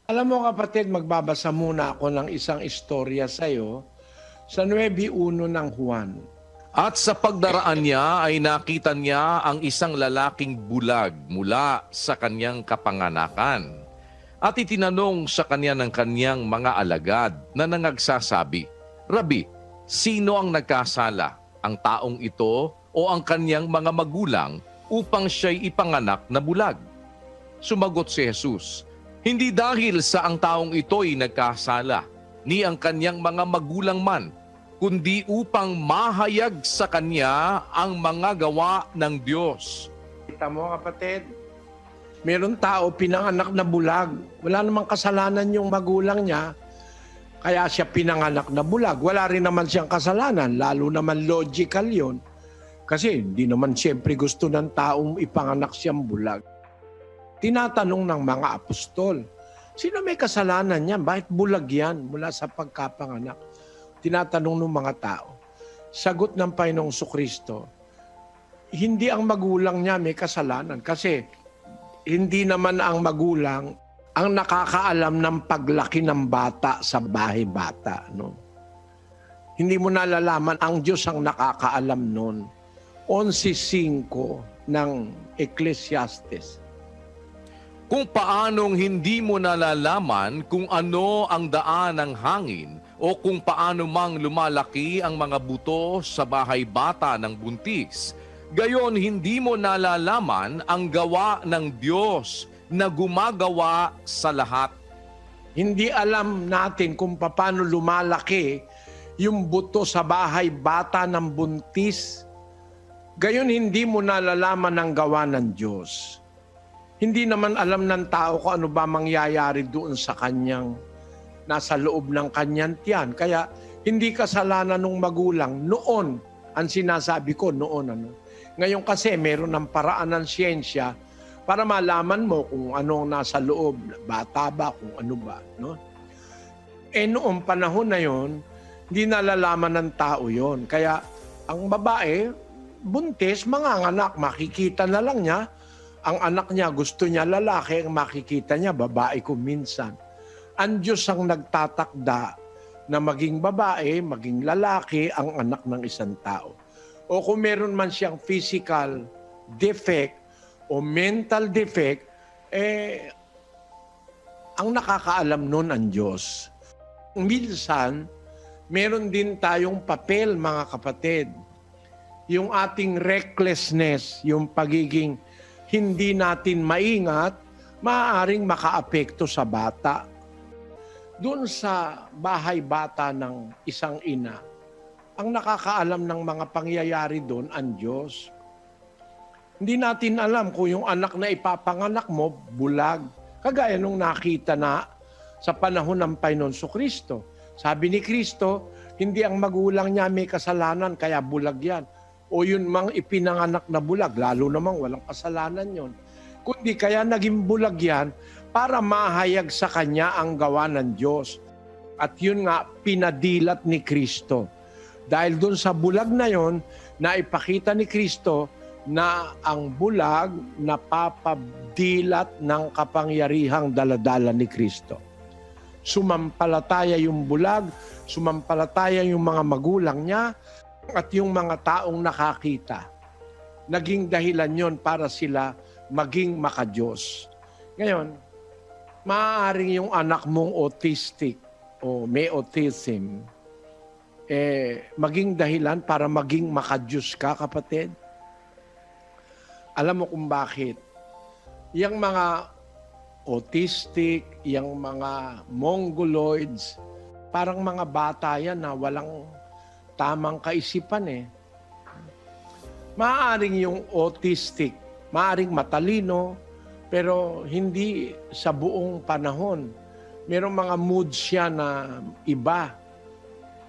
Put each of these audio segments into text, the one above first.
Alam mo kapatid, magbabasa muna ako ng isang istorya sa'yo sa 9:1 ng Juan. At sa pagdaraan niya ay nakita niya ang isang lalaking bulag mula sa kanyang kapanganakan. At itinanong sa kanya ng kanyang mga alagad na nangagsasabi, Rabi, sino ang nagkasala, ang taong ito o ang kanyang mga magulang upang siya'y ipanganak na bulag? Sumagot si Jesus, hindi dahil sa ang taong ito'y nagkasala, ni ang kanyang mga magulang man, kundi upang mahayag sa kanya ang mga gawa ng Diyos. Kita mo kapatid, meron tao pinanganak na bulag. Wala namang kasalanan yung magulang niya, kaya siya pinanganak na bulag. Wala rin naman siyang kasalanan, lalo naman logical yon. Kasi hindi naman siyempre gusto ng taong ipanganak siyang bulag. Tinatanong ng mga apostol, sino may kasalanan niyan? Bakit bulag yan mula sa pagkapanganak? Tinatanong ng mga tao. Sagot ng Panginoong Kristo, hindi ang magulang niya may kasalanan kasi hindi naman ang magulang ang nakakaalam ng paglaki ng bata sa bahay bata. No? Hindi mo nalalaman, ang Diyos ang nakakaalam nun. 11:5 ng Ecclesiastes. Kung paanong hindi mo nalalaman kung ano ang daan ng hangin o kung paano mang lumalaki ang mga buto sa bahay bata ng buntis, gayon hindi mo nalalaman ang gawa ng Diyos na gumagawa sa lahat. Hindi alam natin kung paano lumalaki yung buto sa bahay bata ng buntis. Gayon hindi mo nalalaman ang gawa ng Diyos. Hindi naman alam ng tao kung ano ba mangyayari doon sa kanyang nasa loob ng kanyang tiyan. Kaya hindi kasalanan ng magulang noon. Ang sinasabi ko noon. Ngayon kasi meron ng paraan ng siyensya para malaman mo kung anong nasa loob. Bata ba, kung ano ba. No? Noong panahon na yon, hindi nalalaman ng tao yon. Kaya ang babae, buntis, manganganak, makikita na lang niya. Ang anak niya, gusto niya lalaki, ang makikita niya, babae kung minsan. Ang Diyos ang nagtatakda na maging babae, maging lalaki ang anak ng isang tao. O kung meron man siyang physical defect o mental defect, ang nakakaalam nun ang Diyos. Minsan, meron din tayong papel, mga kapatid. Yung ating recklessness, yung pagiging hindi natin maingat, maaaring makaapekto sa bata. Doon sa bahay bata ng isang ina, ang nakakaalam ng mga pangyayari doon ang Diyos. Hindi natin alam kung yung anak na ipapanganak mo, bulag. Kagaya nung nakita na sa panahon ng Panginoon Kristo. Sabi ni Kristo, hindi ang magulang niya may kasalanan, kaya bulag yan. O yun mang ipinanganak na bulag, lalo namang walang kasalanan yon. Kundi kaya naging bulag yan para mahayag sa kanya ang gawa ng Diyos. At yun nga, pinadilat ni Kristo. Dahil dun sa bulag na yon, naipakita ni Kristo na ang bulag napapadilat ng kapangyarihang daladala ni Kristo. Sumampalataya yung bulag, sumampalataya yung mga magulang niya, at yung mga taong nakakita. Naging dahilan yon para sila maging makadiyos. Ngayon, maaaring yung anak mong autistic o may autism, maging dahilan para maging makadiyos ka, kapatid. Alam mo kung bakit? Yung mga autistic, yung mga mongoloids, parang mga bata yan na walang tamang kaisipan Maaaring yung autistic, maaaring matalino, pero hindi sa buong panahon. Merong mga moods siya na iba,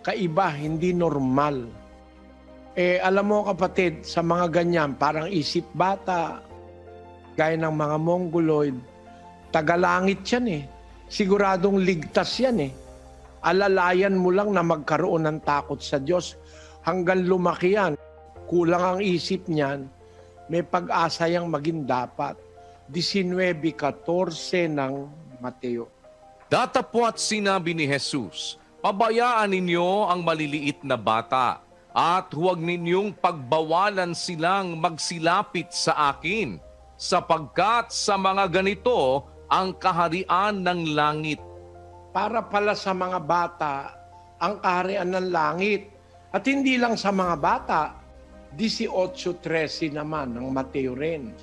kaiba, hindi normal. Alam mo kapatid, sa mga ganyan, parang isip bata, gaya ng mga mongoloid, tagalangit yan Siguradong ligtas yan Alalayan mo lang na magkaroon ng takot sa Diyos. Hanggang lumaki yan, kulang ang isip niyan, may pag-asa yang maging dapat. 19:14 ng Mateo. Datapwat sinabi ni Jesus, pabayaan ninyo ang maliliit na bata at huwag ninyong pagbawalan silang magsilapit sa akin, sapagkat sa mga ganito ang kaharian ng langit. Para pala sa mga bata ang kaharian ng langit. At hindi lang sa mga bata, 18:13 naman ng Mateo rin.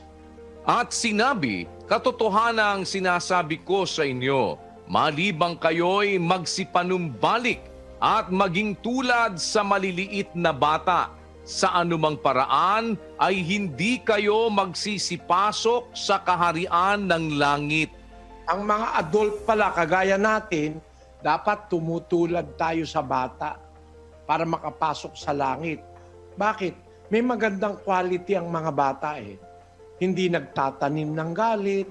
At sinabi, katotohanang sinasabi ko sa inyo, malibang kayo'y magsipanumbalik at maging tulad sa maliliit na bata, sa anumang paraan ay hindi kayo magsisipasok sa kaharian ng langit. Ang mga adult pala, kagaya natin, dapat tumutulad tayo sa bata para makapasok sa langit. Bakit? May magandang quality ang mga bata eh. Hindi nagtatanim ng galit.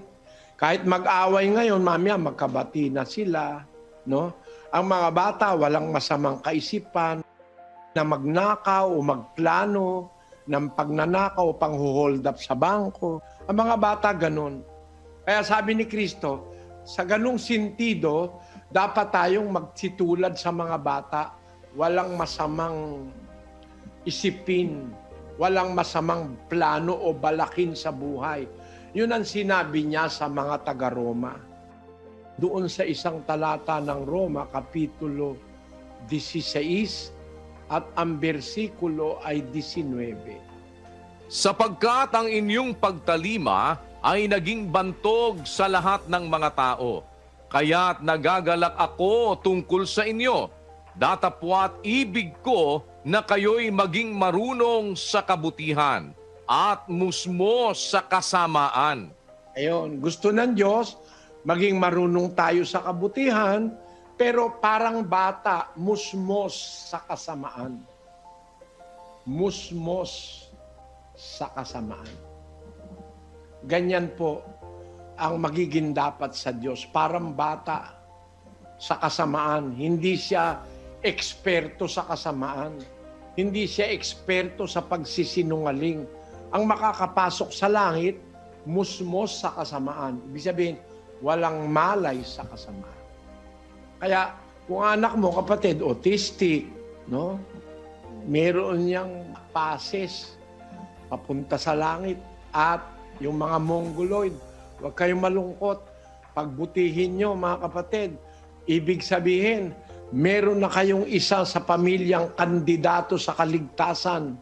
Kahit mag-away ngayon, mamaya magkabati na sila. No? Ang mga bata, walang masamang kaisipan na magnakaw o magplano ng pagnanakaw o pang-hold up sa bangko. Ang mga bata, ganun. Kaya sabi ni Kristo, sa ganung sentido, dapat tayong magsitulad sa mga bata. Walang masamang isipin, walang masamang plano o balakin sa buhay. Yun ang sinabi niya sa mga taga-Roma. Doon sa isang talata ng Roma, Kapitulo 16, at ang bersikulo ay 19. Sapagkat ang inyong pagtalima ay naging bantog sa lahat ng mga tao, kaya't nagagalak ako tungkol sa inyo. Datapwat ibig ko na kayo'y maging marunong sa kabutihan at musmos sa kasamaan. Ayun, gusto ng Diyos, maging marunong tayo sa kabutihan, pero parang bata, musmos sa kasamaan. Musmos sa kasamaan. Ganyan po ang magiging dapat sa Diyos. Parang bata sa kasamaan. Hindi siya eksperto sa kasamaan. Hindi siya eksperto sa pagsisinungaling. Ang makakapasok sa langit, musmos sa kasamaan. Ibig sabihin, walang malay sa kasamaan. Kaya kung anak mo, kapatid, autistic, no? Meron niyang passes papunta sa langit. At yung mga mongoloid, huwag kayong malungkot. Pagbutihin nyo, mga kapatid, ibig sabihin, meron na kayong isa sa pamilyang kandidato sa kaligtasan.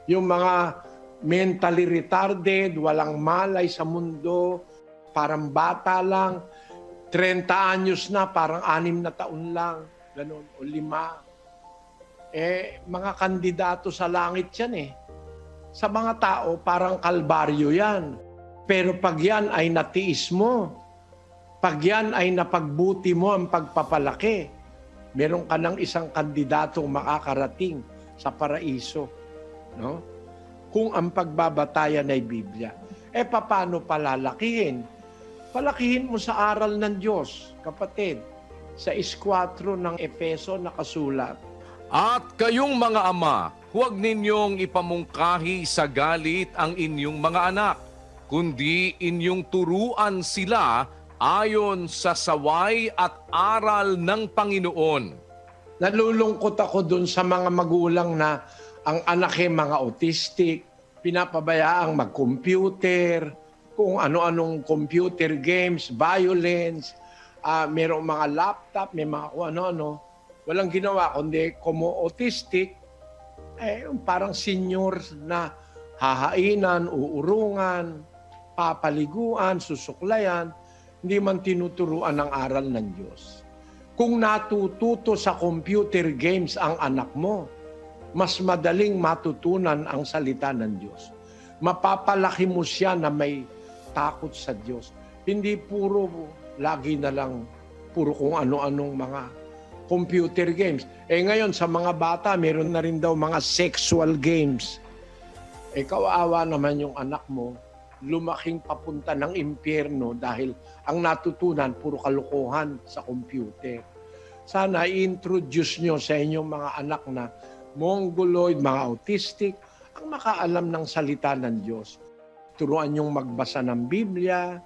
Yung mga mentally retarded, walang malay sa mundo, parang bata lang, 30 anyos na, parang 6 na taon lang, ganun, o 5. Mga kandidato sa langit yan eh. Sa mga tao, parang kalbaryo yan. Pero pag yan ay natiis mo, pag yan ay napagbuti mo ang pagpapalaki, meron ka ng isang kandidatong makakarating sa paraiso. No? Kung ang pagbabatayan ay Biblia. Paano palalakihin? Palakihin mo sa aral ng Diyos, kapatid. Sa 4 ng Efeso nakasulat. At kayong mga ama, huwag ninyong ipamungkahi sa galit ang inyong mga anak, kundi inyong turuan sila ayon sa saway at aral ng Panginoon. Nalulungkot ako dun sa mga magulang na ang anak ay mga autistic, pinapabayaang mag-computer, kung ano-anong computer games, violence, mayroong mga laptop, may mga kung ano-ano. Walang ginawa kundi como autistic, parang senior na hahainan, uurungan, papaliguan, susuklayan, hindi man tinuturuan ng aral ng Diyos. Kung natututo sa computer games ang anak mo, mas madaling matutunan ang salita ng Diyos. Mapapalaki mo siya na may takot sa Diyos. Hindi puro lagi na lang puro kung ano-anong mga computer games. Ngayon sa mga bata, meron na rin daw mga sexual games. Kawawa naman yung anak mo, lumaking papunta ng impyerno dahil ang natutunan, puro kalokohan sa computer. Sana i-introduce nyo sa inyong mga anak na mongoloid, mga autistic, ang makaalam ng salita ng Diyos. Turuan nyong magbasa ng Biblia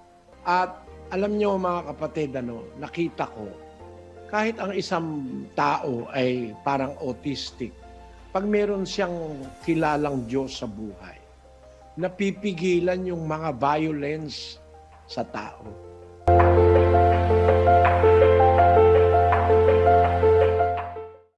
at Alam niyo mga kapatid, nakita ko, kahit ang isang tao ay parang autistic, pag meron siyang kilalang Diyos sa buhay, napipigilan yung mga violence sa tao.